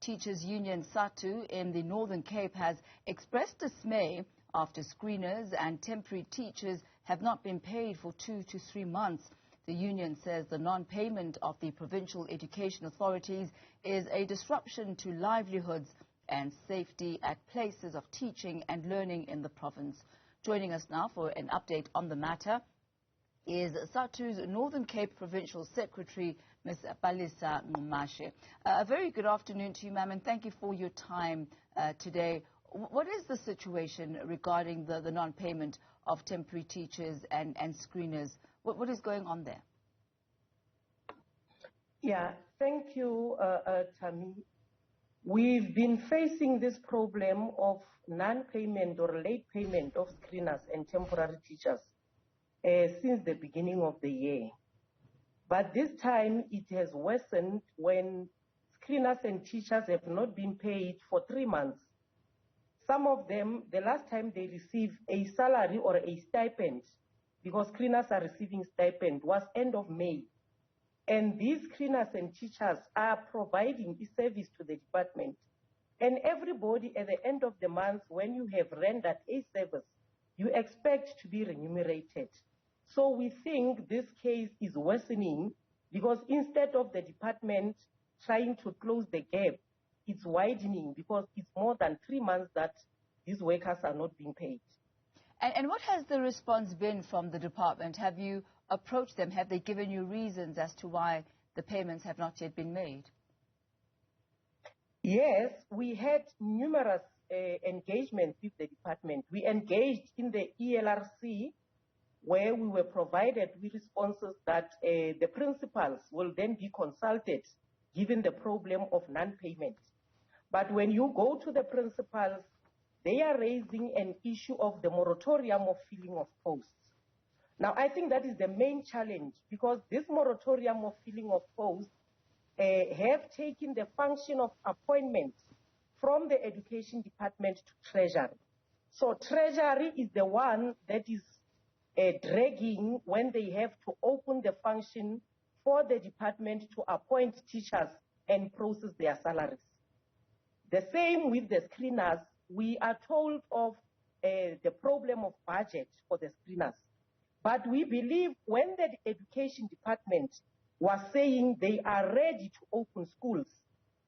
Teachers Union Sadtu in the Northern Cape has expressed dismay after screeners and temporary teachers have not been paid for 2 to 3 months. The union says the non-payment of the provincial education authorities is a disruption to livelihoods and safety at places of teaching and learning in the province. Joining us now for an update on the matter is Sadtu's Northern Cape Provincial Secretary, Ms. Palesa Nqumashe. A very good afternoon to you, ma'am, and thank you for your time today. What is the situation regarding the non-payment of temporary teachers and screeners? What is going on there? Yeah, thank you, Tammy. We've been facing this problem of non-payment or late payment of screeners and temporary teachers since the beginning of the year. But this time it has worsened when screeners and teachers have not been paid for 3 months. Some of them, the last time they received a salary or a stipend, because screeners are receiving stipend, was end of May. And these screeners and teachers are providing a service to the department. And everybody at the end of the month, when you have rendered a service, you expect to be remunerated. So we think this case is worsening because instead of the department trying to close the gap, it's widening because it's more than 3 months that these workers are not being paid. And what has the response been from the department? Have you approached them? Have they given you reasons as to why the payments have not yet been made? Yes, we had numerous engagements with the department. We engaged in the ELRC, where we were provided with responses that the principals will then be consulted given the problem of non-payment. But when you go to the principals, they are raising an issue of the moratorium of filling of posts. Now, I think that is the main challenge because this moratorium of filling of posts have taken the function of appointment from the education department to treasury. So treasury is the one that is dragging when they have to open the function for the department to appoint teachers and process their salaries. The same with the screeners. We are told of the problem of budget for the screeners. But we believe when the education department was saying they are ready to open schools,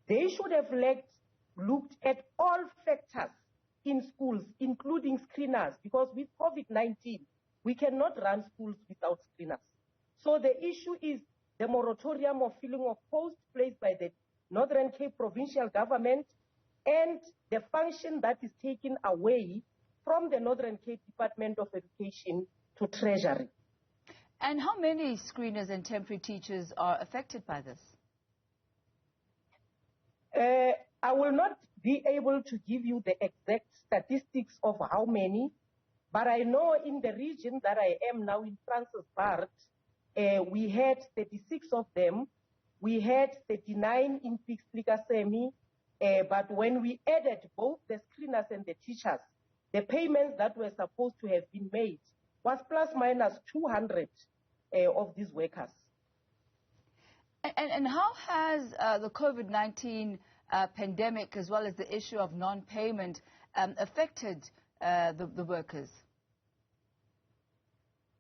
they should have looked at all factors in schools, including screeners, because with COVID-19, we cannot run schools without screeners. So the issue is the moratorium of filling of posts placed by the Northern Cape Provincial government and the function that is taken away from the Northern Cape Department of Education to Treasury. And how many screeners and temporary teachers are affected by this? I will not be able to give you the exact statistics of how many, but I know in the region that I am now in Francis Bart, we had 36 of them. We had 39 in Pixlikasemi, but when we added both the screeners and the teachers, the payments that were supposed to have been made was plus minus 200 of these workers. And how has the COVID-19 pandemic, as well as the issue of non-payment, affected the workers?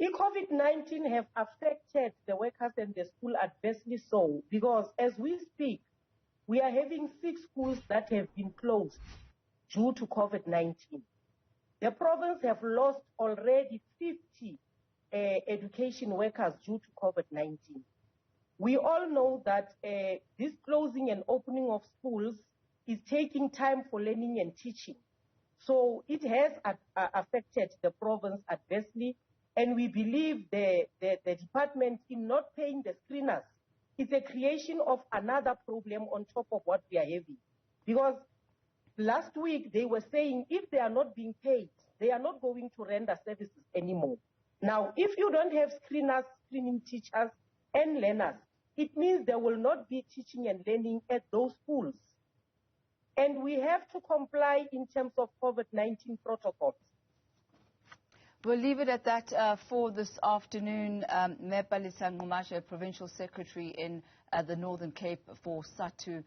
COVID-19 have affected the workers and the school adversely so, because as we speak, we are having 6 schools that have been closed due to COVID-19. The province have lost already 50 education workers due to COVID-19. We all know that this closing and opening of schools is taking time for learning and teaching. So it has affected the province adversely, and we believe the department in not paying the screeners is a creation of another problem on top of what we are having. Because last week they were saying if they are not being paid, they are not going to render services anymore. Now, if you don't have screeners, screening teachers and learners, it means there will not be teaching and learning at those schools. And we have to comply in terms of COVID-19 protocols. We'll leave it at that for this afternoon. Palesa Nqumashe, Provincial Secretary in the Northern Cape for Sadtu.